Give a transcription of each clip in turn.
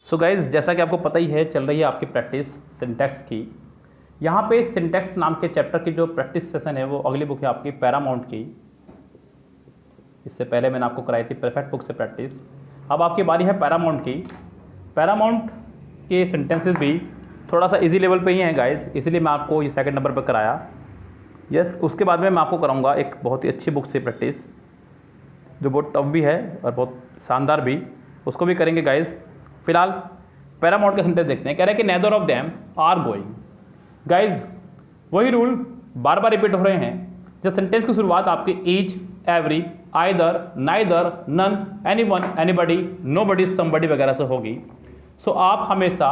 So guys, जैसा कि आपको पता ही है, चल रही है आपकी प्रैक्टिस सिंटैक्स की। यहाँ पे सिंटैक्स नाम के चैप्टर की जो प्रैक्टिस सेशन है वो अगली बुक है आपकी पैरामाउंट की। इससे पहले मैंने आपको कराई थी परफेक्ट बुक से प्रैक्टिस। अब आपकी बारी है पैरामाउंट की। पैरामाउंट के सेंटेंसेस भी थोड़ा सा इजी लेवल पे ही हैं गाइज, इसलिए मैं आपको ये सेकंड नंबर पर कराया। यस, उसके बाद में मैं आपको कराऊंगा एक बहुत ही अच्छी बुक से प्रैक्टिस जो बहुत टफ भी है और बहुत शानदार भी, उसको भी करेंगे गाइज। फिलहाल पैरामाउंट के सेंटेंस देखते हैं। कह रहे हैं कि neither of them are going. Guys, वही रूल बार बार रिपीट हो रहे हैं। जब सेंटेंस की शुरुआत आपकी each, every, either, neither, none, anyone, anybody, nobody, somebody वगैरह से होगी, सो आप हमेशा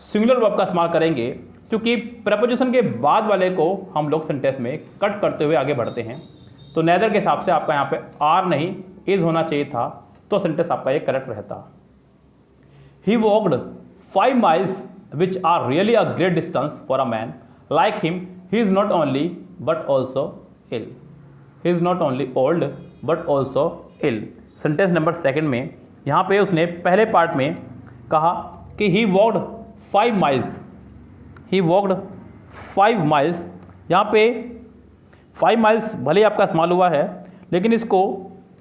सिंगुलर वर्ब का इस्तेमाल करेंगे, क्योंकि प्रपोजिशन के बाद वाले को हम लोग सेंटेंस में कट करते हुए आगे बढ़ते हैं। तो नेदर के हिसाब से आपका यहाँ पे आर नहीं इज होना चाहिए था, तो सेंटेंस आपका ये करेक्ट रहता। He walked 5 miles, which are really a great distance for a man like him. He is not only but also ill. He is not only old but also ill. Sentence number second में यहाँ पे उसने पहले part में कहा कि he walked 5 miles. He walked 5 miles. यहाँ पे 5 miles भले ही आपका इस्तेमाल हुआ है, लेकिन इसको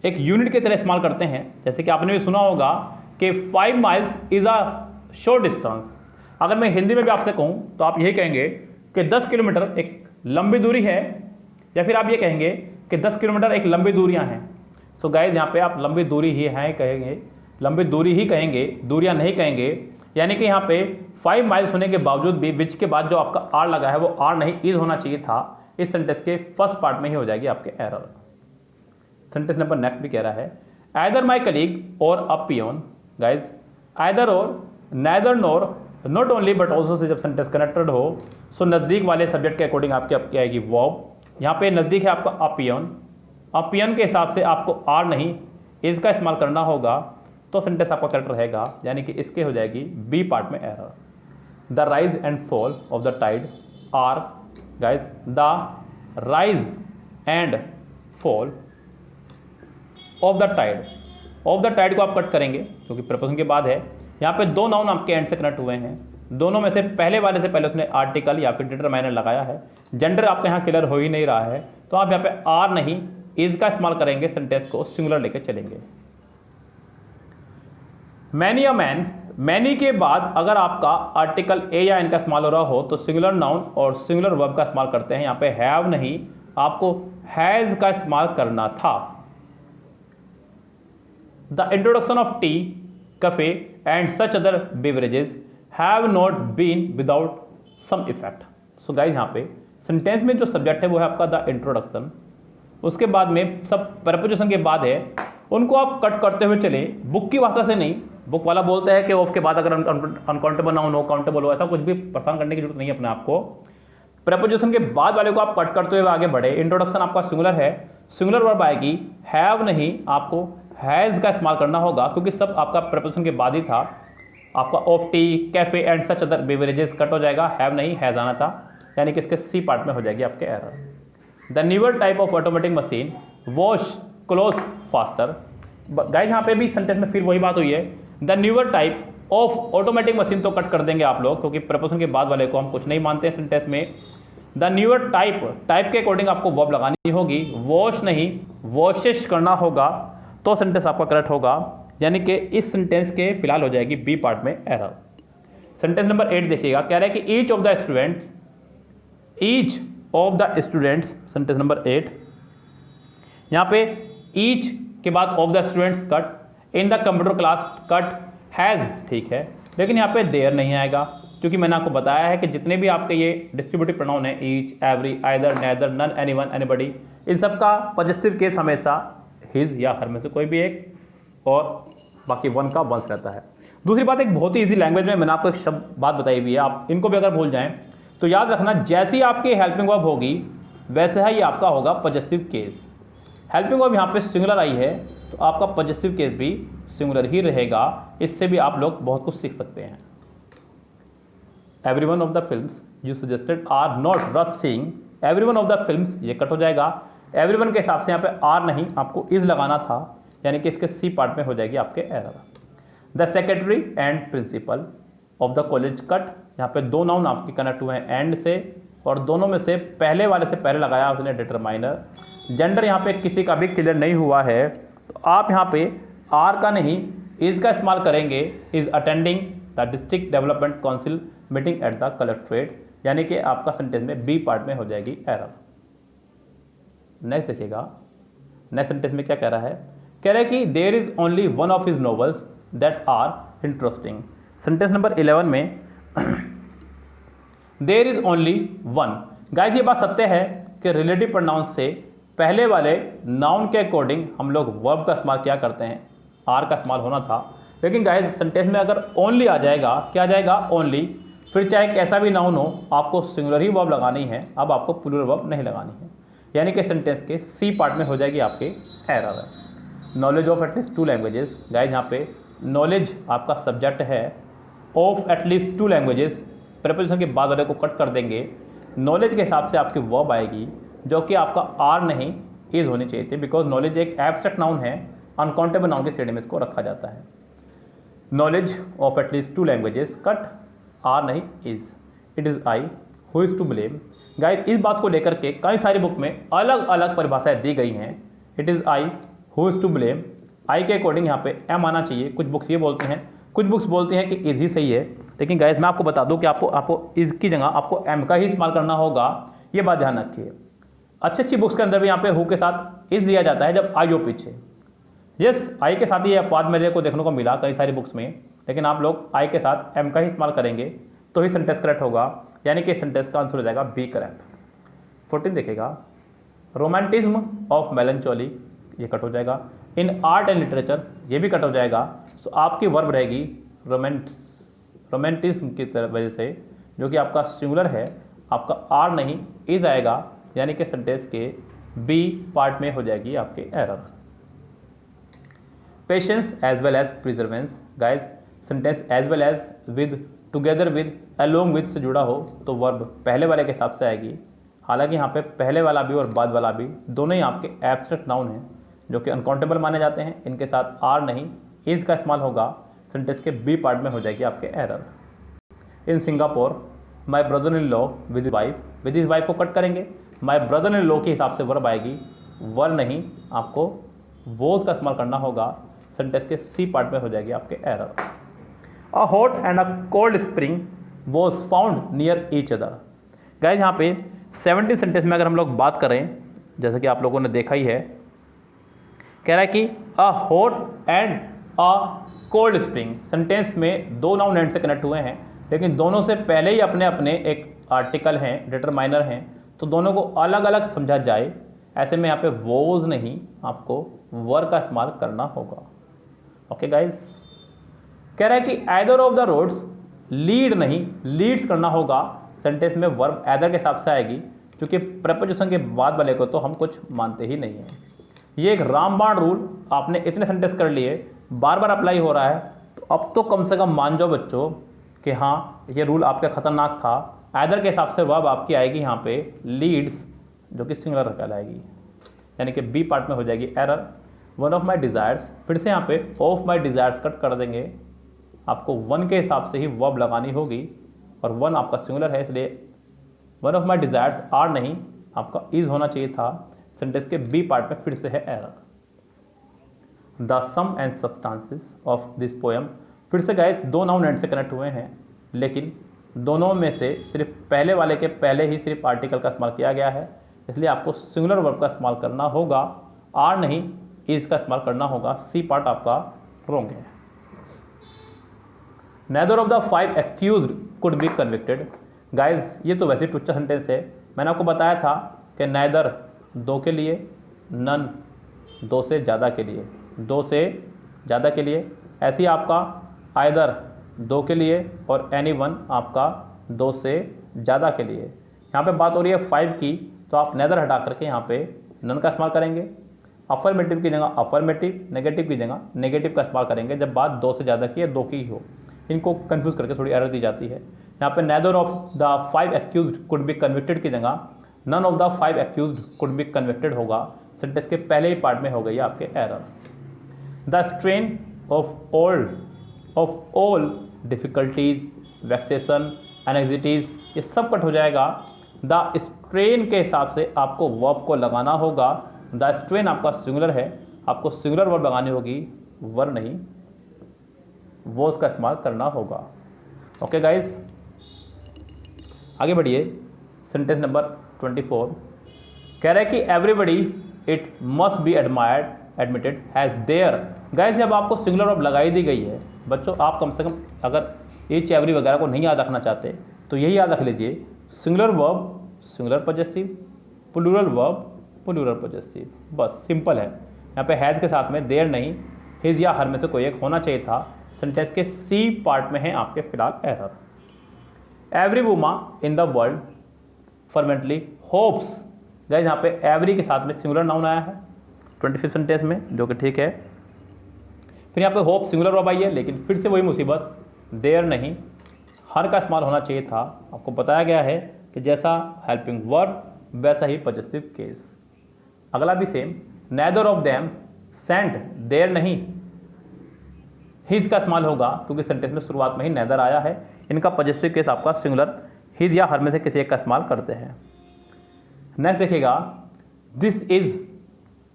एक यूनिट की तरह इस्तेमाल करते हैं। जैसे कि आपने भी सुना होगा कि 5 miles is a short distance. अगर मैं हिंदी में भी आपसे कहूँ तो आप यही कहेंगे कि 10 किलोमीटर एक लंबी दूरी है, या फिर आप ये कहेंगे कि 10 किलोमीटर एक लंबी दूरियाँ हैं। सो गाइज, यहाँ पे आप लंबी दूरी ही हैं कहेंगे, लंबी दूरी ही कहेंगे, दूरियाँ नहीं कहेंगे। यानी कि यहाँ पे 5 माइल्स होने के बावजूद भी विच के बाद जो आपका आर लगा है वो आर नहीं इज होना चाहिए था। इस सेंटेंस के फर्स्ट पार्ट में ही हो जाएगी आपके एरर। सेंटेंस नंबर नेक्स्ट भी कह रहा है आइदर माई कलीग और अ पियोन। गाइज, आइदर और, neither NOR, not only but also say जब सेंटेंस कनेक्टेड हो, सो नज़दीक वाले सब्जेक्ट के अकॉर्डिंग आपकी आएगी वर्ब। यहाँ पे नज़दीक है आपका अपियन। अपियन के हिसाब से आपको आर नहीं इज का इस्तेमाल करना होगा, तो सेंटेंस आपका करेक्ट रहेगा। यानी कि इसके हो जाएगी बी पार्ट में error. The rise and fall of the tide are. Guys, the rise and fall of the tide. Of the tide को आप कट करेंगे क्योंकि प्रपोजिशन के बाद है। यहाँ पे दो नाउन आपके एंड से कनेक्ट हुए हैं, दोनों में से पहले वाले से पहले उसने आर्टिकल या फिर डिटरमाइनर लगाया है। जेंडर आपका यहाँ क्लियर हो ही नहीं रहा है, तो आप यहाँ पे आर नहीं इज का इस्तेमाल करेंगे, सेंटेंस को सिंगुलर लेके चलेंगे। मैनी अ मैन, मैनी के बाद अगर आपका आर्टिकल ए या एन का इस्तेमाल हो रहा हो तो सिंगुलर नाउन और सिंगुलर वर्ब का इस्तेमाल करते हैं। यहाँ पे हैव नहीं, आपको हैज का इस्तेमाल करना था। The introduction of tea, cafe and such other beverages have not been without some effect. So guys, यहाँ पे सेंटेंस में जो सब्जेक्ट है वो है आपका द इंट्रोडक्शन। उसके बाद में सब प्रपोजिशन के बाद है, उनको आप कट करते हुए चले, बुक की भाषा से नहीं। बुक वाला बोलता है कि ऑफ के बाद अगर अनकाउंटेबल ना हो, नो काउंटेबल हो, ऐसा कुछ भी परेशान करने की जरूरत नहीं है अपने आप को। प्रपोजिशन के बाद वाले को आप कट करते हुए आगे बढ़े। इंट्रोडक्शन आपका सिंगुलर है, सिंगुलर वर्ब आएगी, हैव नहीं आपको हैज़ का इस्तेमाल करना होगा, क्योंकि सब आपका प्रपोजिशन के बाद ही था। आपका of T, cafe and such other beverages cut हो जाएगा, हैव नहीं हैज़ आना था। यानी कि इसके सी पार्ट में हो जाएगी आपके error. The newer type of automatic machine wash cloth faster. Guys, यहाँ पे भी सेंटेंस में फिर वही बात हुई है। The newer type of automatic machine तो कट कर देंगे आप लोग, क्योंकि प्रपोजिशन के बाद वाले को हम कुछ नहीं मानते हैं सेंटेंस में। द न्यूअर टाइप, टाइप के अकॉर्डिंग आपको वर्ब लगानी होगी, वॉश नहीं वॉशेस करना होगा, तो सेंटेंस आपका करेक्ट होगा। यानी कि इस सेंटेंस के फिलहाल हो जाएगी बी पार्ट में एरर। सेंटेंस नंबर 8 देखिएगा, कह रहा है कि each of the students, each of the students, sentence number 8। यहाँ पे ईच के बाद of the students cut, in the computer class cut, has ठीक है, लेकिन यहाँ पे देयर नहीं आएगा, क्योंकि मैंने आपको बताया है कि जितने भी आपके ये डिस्ट्रीब्यूटिव प्रोनाउन है, each, every, either, neither, none, anyone, anybody, इन सब का पॉजिटिव केस हमेशा हिज या हर में से कोई भी एक, और बाकी वन का वंस रहता है। दूसरी बात, एक बहुत ही इजी लैंग्वेज में मैंने आपको एक शब्द बात बताई हुई है, आप इनको भी अगर भूल जाएं तो याद रखना, जैसी आपकी हेल्पिंग वर्ब होगी वैसे ही आपका होगा पॉजिटिव केस। हेल्पिंग वर्ब यहाँ पे सिंगुलर आई है तो आपका पॉजिटिव केस भी सिंगुलर ही रहेगा। इससे भी आप लोग बहुत कुछ सीख सकते हैं। Every one of the films you suggested are not worth seeing. Every one of the films ये कट हो जाएगा, एवरीवन के हिसाब से यहाँ पे आर नहीं आपको इज लगाना था, यानी कि इसके सी पार्ट में हो जाएगी आपके error. The secretary and principle of the college cut. यहाँ पे दो नाउन आपके कनेक्ट हुए हैं एंड से, और दोनों में से पहले वाले से पहले लगाया उसने डिटरमाइनर। जेंडर यहाँ पे किसी का भी क्लियर नहीं हुआ है, तो आप यहाँ पे आर का नहीं इज का इस्तेमाल करेंगे। Is attending the district development council meeting at the collectorate, यानी कि आपका सेंटेंस में बी पार्ट में हो जाएगी एरर। नेक्स्ट देखिएगा, नेक्स्ट सेंटेंस में क्या कह रहा है, कह रहा है कि there is only one of his novels that are interesting. Sentence number 11 में there is only one. Guys ये बात सत्य है कि रिलेटिव प्रोनाउन से पहले वाले नाउन के अकॉर्डिंग हम लोग वर्ब का इस्तेमाल क्या करते हैं, आर का इस्तेमाल होना था। लेकिन गाइस सेंटेंस में अगर ओनली आ जाएगा, क्या आ जाएगा, ओनली, फिर चाहे कैसा भी नाउन हो आपको सिंगुलर ही वर्ब लगानी है, अब आपको प्लूरल वर्ब नहीं लगानी है, यानी कि सेंटेंस के सी पार्ट में हो जाएगी आपके एरर है। नॉलेज ऑफ एटलीस्ट 2 लैंग्वेजेस। गाइस यहाँ पे नॉलेज आपका सब्जेक्ट है, ऑफ एटलीस्ट 2 लैंग्वेजेस प्रीपोजिशन के बाद वाले को कट कर देंगे। नॉलेज के हिसाब से आपकी वर्ब आएगी, जो कि आपका आर नहीं इज होनी चाहिए थी, बिकॉज नॉलेज एक एब्स्ट्रैक्ट नाउन है, अनकाउंटेबल नाउन के श्रेणी में इसको रखा जाता है। नॉलेज ऑफ एटलीस्ट 2 लैंग्वेजेस कट आर नहीं is. It is I who is to blame. Guys इस बात को लेकर के कई सारी बुक में अलग अलग परिभाषाएं दी गई हैं। It is I who is to blame, I के अकॉर्डिंग यहाँ पे एम आना चाहिए। कुछ बुक्स ये बोलते हैं, कुछ बुक्स बोलती हैं कि इज ही सही है, लेकिन गाइस मैं आपको बता दूं कि आपको इज की जगह आपको एम का ही इस्तेमाल करना होगा, ये बात ध्यान रखिए। अच्छी अच्छी बुक्स के अंदर भी यहाँ पे हु के साथ इज दिया जाता है जब आई हो पीछे। यस, आई के साथ ये अपवाद मेरे को देखने को मिला कई सारी बुक्स में, लेकिन आप लोग आई के साथ एम का ही इस्तेमाल करेंगे तो ही सेंटेंस करेक्ट होगा, यानी कि सेंटेंस का आंसर हो जाएगा बी करेक्ट। 14 देखेगा, रोमांटिज्म ऑफ मेलनचोली, ये कट हो जाएगा। इन आर्ट एंड लिटरेचर, ये भी कट हो जाएगा। तो आपकी वर्ब रहेगी रोमांटिज्म की वजह से, जो कि आपका सिंगुलर है, आपका आर नहीं इज आएगा, यानी कि सेंटेंस के बी पार्ट में हो जाएगी आपके error. Patience as well as perseverance. Guys sentence as well as, with, together with, along with से जुड़ा हो तो वर्ब पहले वाले के हिसाब से आएगी। हालांकि यहाँ पे पहले वाला भी और बाद वाला भी दोनों ही आपके एब्स्ट्रैक्ट नाउन हैं, जो कि अनकाउंटेबल माने जाते हैं। इनके साथ आर नहीं इज का इस्तेमाल होगा, सेंटेंस के बी पार्ट में हो जाएगी आपके error. In Singapore my brother in law with is wife को कट करेंगे, माई ब्रदर इन लॉ के हिसाब से वर्ब आएगी, वर नहीं, आपको वोज का इस्तेमाल करना होगा, सेंटेंस के सी पार्ट में हो जाएगी आपके error. A hot and a cold spring was found near each other. Guys यहाँ पे 17 सेंटेंस में अगर हम लोग बात करें, जैसे कि आप लोगों ने देखा ही है, कह रहा है कि a hot and a cold spring. Sentence में दो नाउन एंड से कनेक्ट हुए हैं, लेकिन दोनों से पहले ही अपने अपने एक आर्टिकल हैं, डिटरमाइनर हैं, तो दोनों को अलग अलग समझा जाए। ऐसे में यहाँ पे वोज नहीं, आपको वर का इस्तेमाल करना होगा। ओके गाइस, कह रहा है कि either of the roads, lead नहीं लीड्स करना होगा, सेंटेंस में वर्ब आइदर के हिसाब से आएगी, क्योंकि प्रपोजिशन के बाद वाले को तो हम कुछ मानते ही नहीं हैं। ये एक रामबाण रूल आपने इतने सेंटेंस कर लिए, बार बार अप्लाई हो रहा है, तो अब तो कम से कम मान जाओ बच्चों कि हाँ ये रूल आपका खतरनाक था। आइदर के हिसाब से वर्ब आपकी आएगी यहाँ पे लीड्स, जो कि सिंगुलर कहलाएगी, यानी कि बी पार्ट में हो जाएगी error. One of my desires, फिर से यहाँ पे ऑफ माई डिज़ायर्स कट कर देंगे, आपको वन के हिसाब से ही वर्ब लगानी होगी, और वन आपका सिंगुलर है, इसलिए one of my desires are नहीं, आपका इज होना चाहिए था, सेंटेंस के बी पार्ट में फिर से है error. The sum and substances of this poem, फिर से गाइस दो नाउन एंड से कनेक्ट हुए हैं, लेकिन दोनों में से सिर्फ पहले वाले के पहले ही सिर्फ आर्टिकल का इस्तेमाल किया गया है, इसलिए आपको सिंगुलर वर्ब का इस्तेमाल करना होगा, आर नहीं इज का इस्तेमाल करना होगा। सी पार्ट आपका रॉन्ग है। Neither of the 5 accused could be convicted. Guys ये तो वैसे टुच्चा सेंटेंस है, मैंने आपको बताया था कि नेदर 2 के लिए, नन 2 से ज़्यादा के लिए, 2 से ज़्यादा के लिए, ऐसे ही आपका आइदर 2 के लिए और एनीवन आपका 2 से ज़्यादा के लिए। यहाँ पे बात हो रही है 5 की, तो आप नेदर हटा करके यहाँ पे नन का इस्तेमाल करेंगे। अफर्मेटिव की जगह अफर्मेटिव, नेगेटिव की जगह नेगेटिव का इस्तेमाल करेंगे जब बात 2 से ज़्यादा की या 2 की हो। इनको कंफ्यूज करके थोड़ी एरर दी जाती है। यहाँ पे neither of the 5 accused could be convicted की जगह none of the 5 accused could be convicted होगा, सेंटेंस के पहले ही पार्ट में हो गई आपके error. The strain of old of all difficulties, vexation, anxieties, ये सब कट हो जाएगा। द स्ट्रेन के हिसाब से आपको वर्ब को लगाना होगा। द स्ट्रेन आपका सिंगुलर है, आपको सिंगुलर वर्ब लगानी होगी, वर नहीं, वो उसका इस्तेमाल करना होगा। ओके गाइस, आगे बढ़िए। सेंटेंस नंबर 24 कह रहा है कि everybody it must be admired admitted has their. Guys जब आपको सिंगुलर वर्ब लगाई दी गई है बच्चों, आप कम से कम अगर ईच एवरी वगैरह को नहीं याद रखना चाहते तो यही याद रख लीजिए, singular verb singular possessive, plural verb plural possessive, बस सिंपल है। यहाँ पे हैज़ के साथ में देयर नहीं, हिज या हर में से कोई एक होना चाहिए था। सेंटेंस के सी पार्ट में है आपके फिलहाल error. Every woman in the world fervently hopes. Guys यहाँ पे एवरी के साथ में सिंगुलर नाउन आया है 25 सेंटेंस में, जो कि ठीक है। फिर यहाँ पे होप सिंगुलर वर्ब आई है, लेकिन फिर से वही मुसीबत, देयर नहीं, हर का इस्तेमाल होना चाहिए था। आपको बताया गया है कि जैसा हेल्पिंग वर्ब वैसा ही पॉजेसिव केस। अगला भी same, neither of them sent, there नहीं, हिज का इस्तेमाल होगा क्योंकि सेंटेंस में शुरुआत में ही नेदर आया है। इनका पॉजेसिव केस आपका सिंगुलर हिज या हर में से किसी एक का इस्तेमाल करते हैं। नेक्स्ट देखिएगा, this is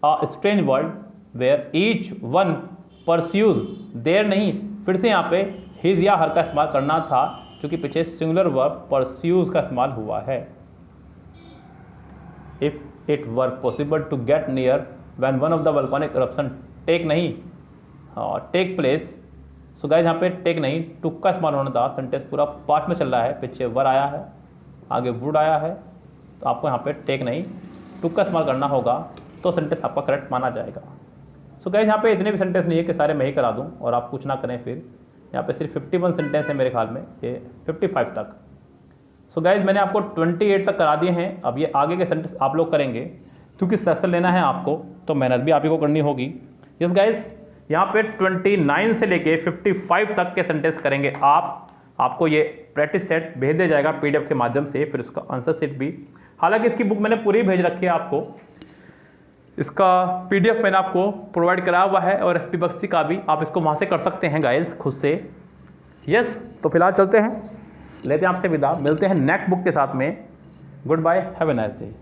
a strange world where each one pursues, there नहीं, फिर से यहाँ पे हिज या हर का इस्तेमाल करना था क्योंकि पीछे सिंगुलर वर्ब परस्यूज का इस्तेमाल हुआ है। If it were possible to get near when one of the volcanic eruption take नहीं टेक प्लेस। सो गाइस यहाँ पे टेक नहीं, टुक का इस्तेमाल होना था। सेंटेंस पूरा पार्ट में चल रहा है, पीछे वर आया है, आगे वुड आया है, तो आपको यहाँ पे टेक नहीं टुक का इस्तेमाल करना होगा, तो सेंटेंस आपका करेक्ट माना जाएगा। सो गाइस यहाँ पे इतने भी सेंटेंस नहीं है कि सारे मैं ही करा दूँ और आप कुछ ना करें। फिर यहाँ पे सिर्फ 51 सेंटेंस है मेरे ख्याल में, ये 55 तक। सो गाइस मैंने आपको 28 तक करा दिए हैं। अब ये आगे के सेंटेंस आप लोग करेंगे, क्योंकि सेशन लेना है आपको तो मेहनत भी आप ही को करनी होगी। यस गाइस, यहाँ पे 29 से लेके 55 तक के सेंटेंस करेंगे आप। आपको ये प्रैक्टिस सेट भेज दिया जाएगा PDF के माध्यम से, फिर उसका आंसर सेट भी। हालांकि इसकी बुक मैंने पूरी भेज रखी है आपको, इसका PDF मैंने आपको प्रोवाइड कराया हुआ है और SP बख्शी का भी, आप इसको वहाँ से कर सकते हैं गाइस खुद से। यस, तो फिलहाल चलते हैं, लेते हैं आपसे विदा, मिलते हैं नेक्स्ट बुक के साथ में। Good bye, have a nice day.